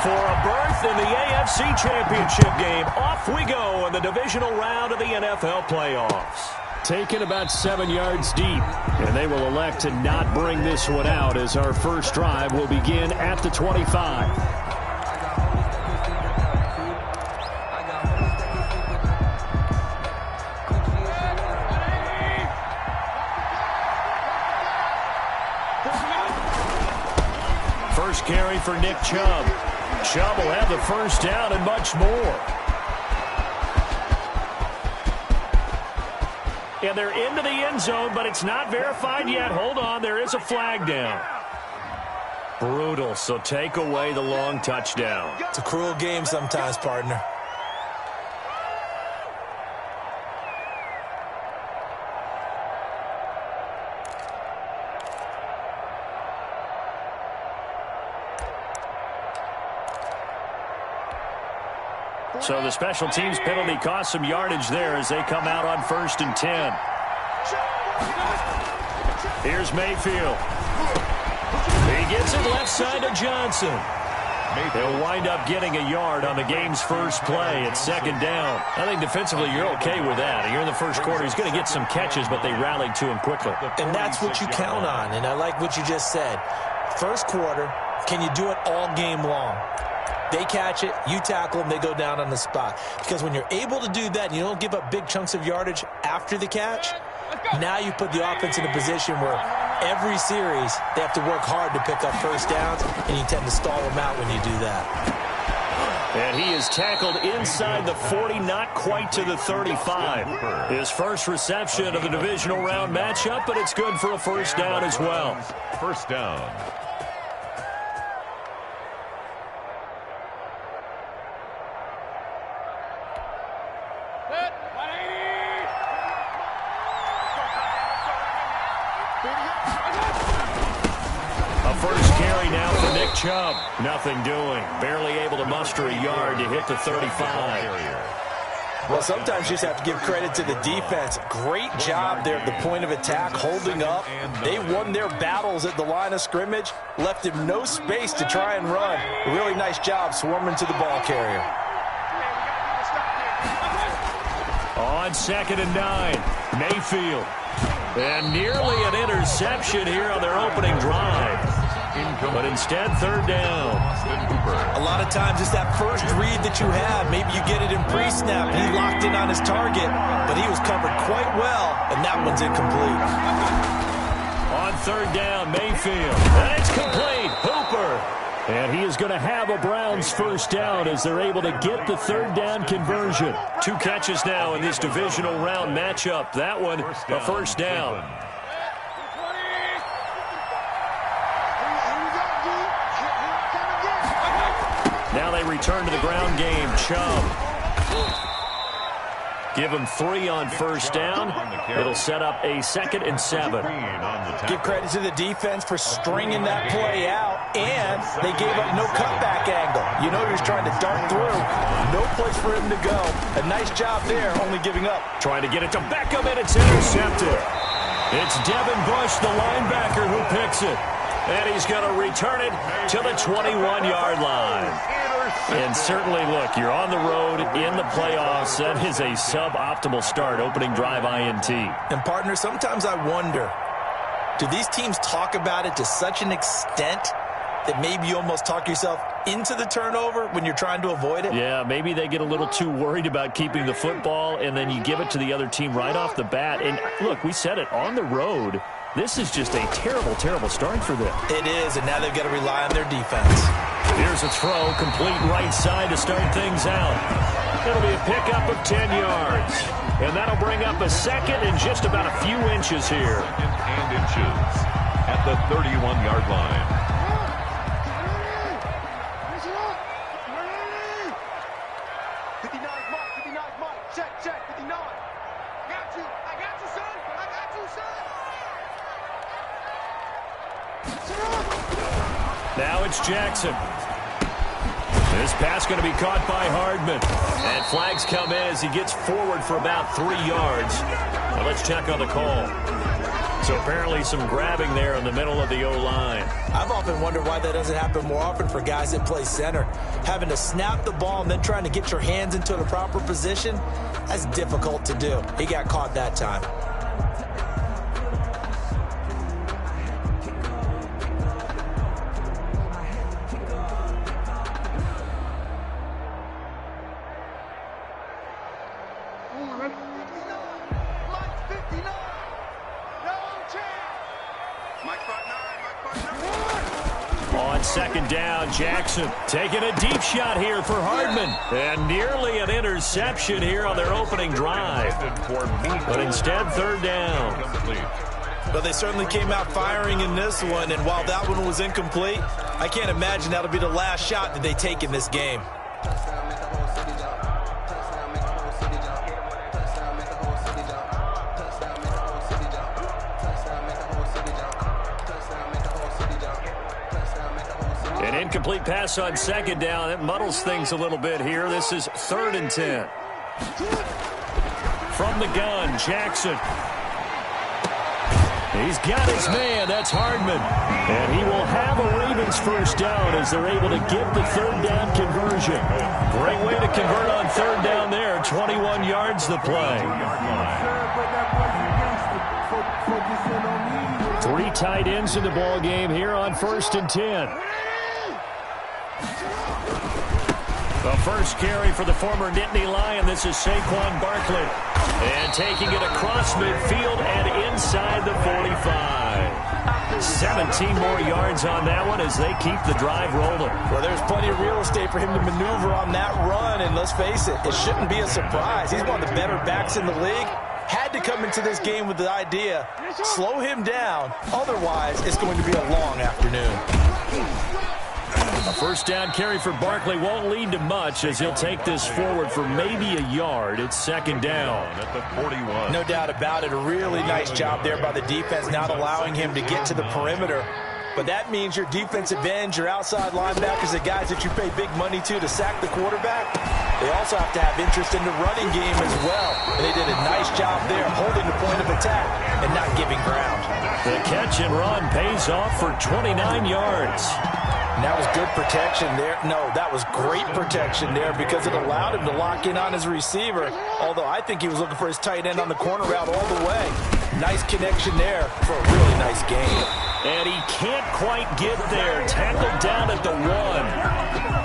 For a berth in the AFC Championship game, off we go in the divisional round of the NFL playoffs. Taken about 7 yards deep, and they will elect to not bring this one out as our first drive will begin at the 25. First carry for Nick Chubb. Chubb will have the first down and much more. And they're into the end zone, but it's not verified yet. Hold on, there is a flag down. Brutal, so take away the long touchdown. It's a cruel game sometimes, partner. So the special teams penalty cost some yardage there as they come out on 1st and 10. Here's Mayfield. He gets it left side to Johnson. They'll wind up getting a yard on the game's first play at 2nd down. I think defensively you're okay with that. You're in the first quarter. He's going to get some catches, but they rallied to him quickly. And that's what you count on, and I like what you just said. First quarter, can you do it all game long? They catch it, you tackle them, they go down on the spot. Because when you're able to do that and you don't give up big chunks of yardage after the catch, now you put the offense in a position where every series they have to work hard to pick up first downs, and you tend to stall them out when you do that. And he is tackled inside the 40, not quite to the 35. His first reception of the divisional round matchup, but it's good for a first down as well. First down. Chubb, nothing doing. Barely able to muster a yard to hit the 35. Well, sometimes you just have to give credit to the defense. Great job there at the point of attack, holding up. They won their battles at the line of scrimmage, left him no space to try and run. A really nice job swarming to the ball carrier. On 2nd and 9, Mayfield. And nearly an interception here on their opening drive. But instead, 3rd down. A lot of times it's that first read that you have. Maybe you get it in pre-snap. He locked in on his target, but he was covered quite well, and that one's incomplete. On 3rd down, Mayfield. And it's complete. Hooper. And he is going to have a Browns first down as they're able to get the 3rd down conversion. 2 catches now in this divisional round matchup. That one, a first down. Now they return to the ground game. Chubb. Give him 3 on first down. It'll set up a 2nd and 7. Give credit to the defense for stringing that play out, and they gave up no cutback angle. You know he was trying to dart through. No place for him to go. A nice job there, only giving up. Trying to get it to Beckham, and it's intercepted. It's Devin Bush, the linebacker, who picks it. And he's going to return it to the 21-yard line. And certainly, look, you're on the road in the playoffs. That is a suboptimal start, opening drive INT. And, partner, sometimes I wonder, do these teams talk about it to such an extent that maybe you almost talk yourself into the turnover when you're trying to avoid it? Yeah, maybe they get a little too worried about keeping the football, and then you give it to the other team right off the bat. And, look, we said it, on the road, this is just a terrible, terrible start for them. It is, and now they've got to rely on their defense. Here's a throw, complete right side to start things out. It'll be a pickup of 10 yards. And that'll bring up a 2nd and just about a few inches here. And inches at the 31-yard line. Now it's Jackson. This pass going to be caught by Hardman. And flags come in as he gets forward for about 3 yards. Now let's check on the call. So apparently some grabbing there in the middle of the O-line. I've often wondered why that doesn't happen more often for guys that play center. Having to snap the ball and then trying to get your hands into the proper position, that's difficult to do. He got caught that time. On second down, Jackson taking a deep shot here for Hardman. And nearly an interception here on their opening drive. But instead, third down. Well, they certainly came out firing in this one, and while that one was incomplete, I can't imagine that'll be the last shot that they take in this game. An incomplete pass on second down. It muddles things a little bit here. This is 3rd and 10. From the gun, Jackson. He's got his man. That's Hardman. And he will have a Ravens first down as they're able to get the third down conversion. Great way to convert on third down there. 21 yards the play. 3 tight ends in the ball game here on 1st and 10. The first carry for the former Nittany Lion. This is Saquon Barkley. And taking it across midfield and inside the 45. 17 more yards on that one as they keep the drive rolling. Well, there's plenty of real estate for him to maneuver on that run. And let's face it, it shouldn't be a surprise. He's one of the better backs in the league. Had to come into this game with the idea, slow him down. Otherwise, it's going to be a long afternoon. A first down carry for Barkley won't lead to much as he'll take this forward for maybe a yard. It's 2nd down. At the 41. No doubt about it. A really nice job there by the defense, not allowing him to get to the perimeter. But that means your defensive ends, your outside linebackers, the guys that you pay big money to sack the quarterback, they also have to have interest in the running game as well. And they did a nice job there holding the point of attack and not giving ground. The catch and run pays off for 29 yards. And that was good protection there. No, that was great protection there because it allowed him to lock in on his receiver, although I think he was looking for his tight end on the corner route all the way. Nice connection there for a really nice game. And he can't quite get there. Tackled down at the 1.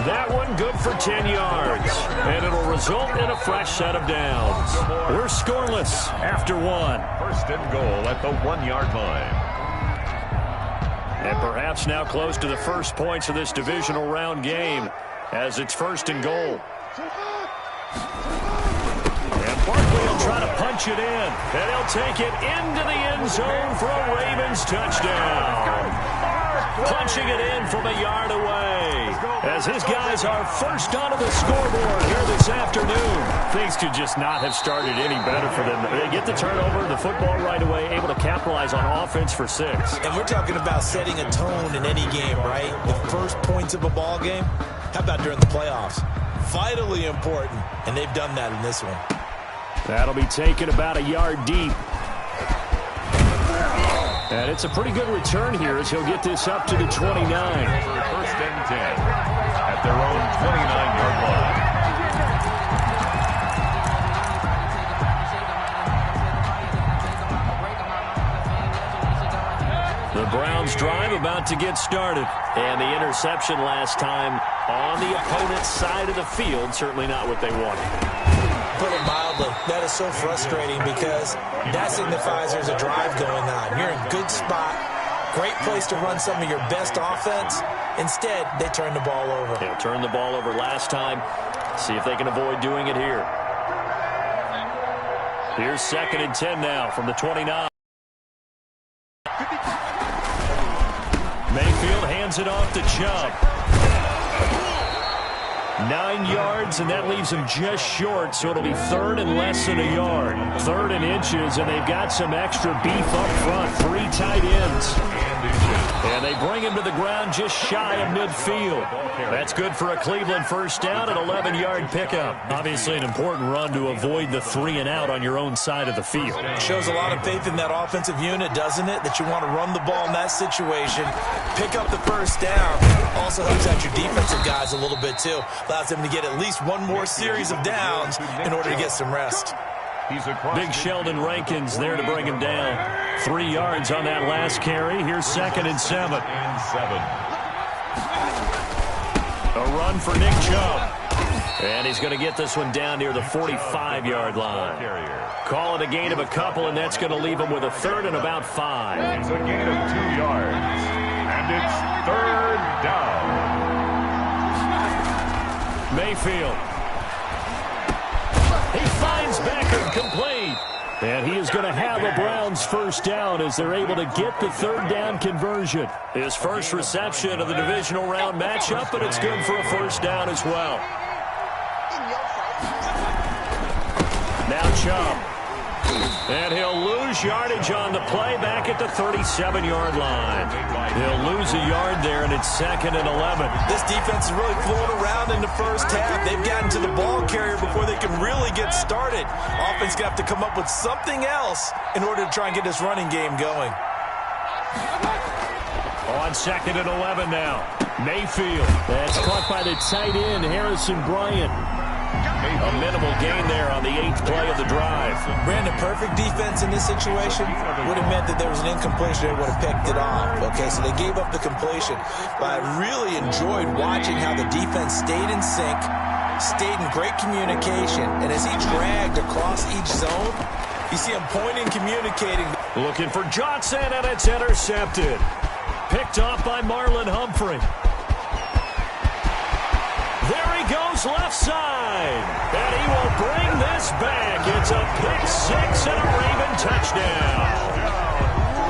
That one good for 10 yards. And it'll result in a fresh set of downs. We're scoreless after 1. 1st and goal at the 1-yard line. And perhaps now close to the first points of this divisional round game as it's 1st and goal. And Barkley will try to punch it in. And he'll take it into the end zone for a Ravens touchdown. Punching it in from a yard away as his guys are first onto the scoreboard here this afternoon. Things could just not have started any better for them. They get the turnover, the football right away, able to capitalize on offense for 6. And we're talking about setting a tone in any game, right? The first points of a ball game. How about during the playoffs? Vitally important, and they've done that in this one. That'll be taken about a yard deep. And it's a pretty good return here as he'll get this up to the 29. 1st and 10 at their own 29-yard line. The Browns drive about to get started. And the interception last time on the opponent's side of the field, certainly not what they wanted. Put it mildly, that is so frustrating because that signifies there's a drive going on. You're in a good spot, great place to run some of your best offense. Instead, they turn the ball over. They'll turn the ball over last time. See if they can avoid doing it here. Here's 2nd and 10 now from the 29. Mayfield hands it off to Chubb. 9 yards, and that leaves him just short, so it'll be 3rd and less than a yard. 3rd and inches, and they've got some extra beef up front. 3 tight ends. And they bring him to the ground just shy of midfield. That's good for a Cleveland first down, an 11-yard pickup. Obviously an important run to avoid the 3 and out on your own side of the field. It shows a lot of faith in that offensive unit, doesn't it? That you want to run the ball in that situation, pick up the first down. Also helps out your defensive guys a little bit too. Allows them to get at least one more series of downs in order to get some rest. Big Sheldon Rankins there to bring him down. 3 yards on that last carry. Here's 2nd and 7. A run for Nick Chubb. And he's going to get this one down near the 45-yard line. Call it a gain of a couple, and that's going to leave him with a 3rd and about 5. It's a gain of 2 yards. And it's 3rd down. Mayfield. He finds Beckett complete. And he is going to have a Browns first down as they're able to get the 3rd down conversion. His first reception of the divisional round matchup, but it's good for a first down as well. Now Chubb. And he'll lose yardage on the play back at the 37-yard line. He'll lose a yard there, and it's 2nd and 11. This defense is really flown around in the first half. They've gotten to the ball carrier before they can really get started. Offense going to have to come up with something else in order to try and get this running game going. On 2nd and 11 now. Mayfield. That's caught by the tight end, Harrison Bryant. A minimal gain there on the 8th play of the drive. Brandon, perfect defense in this situation would have meant that there was an incompletion. They would have picked it off. Okay, so they gave up the completion. But I really enjoyed watching how the defense stayed in sync, stayed in great communication. And as he dragged across each zone, you see him pointing, communicating. Looking for Johnson, and it's intercepted. Picked off by Marlon Humphrey. There he goes left side. And he will bring this back. It's a pick 6 and a Raven touchdown.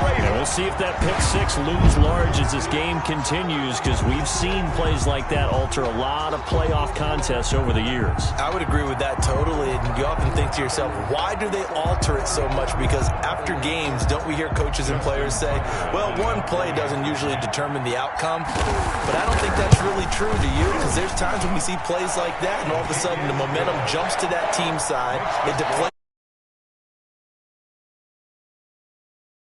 And we'll see if that pick 6 looms large as this game continues, because we've seen plays like that alter a lot of playoff contests over the years. I would agree with that totally. And you often think to yourself, why do they alter it so much? Because after games, don't we hear coaches and players say, well, one play doesn't usually determine the outcome. But I don't think that's really true to you, because there's times when we see plays like that, and all of a sudden the momentum jumps to that team side. It deflates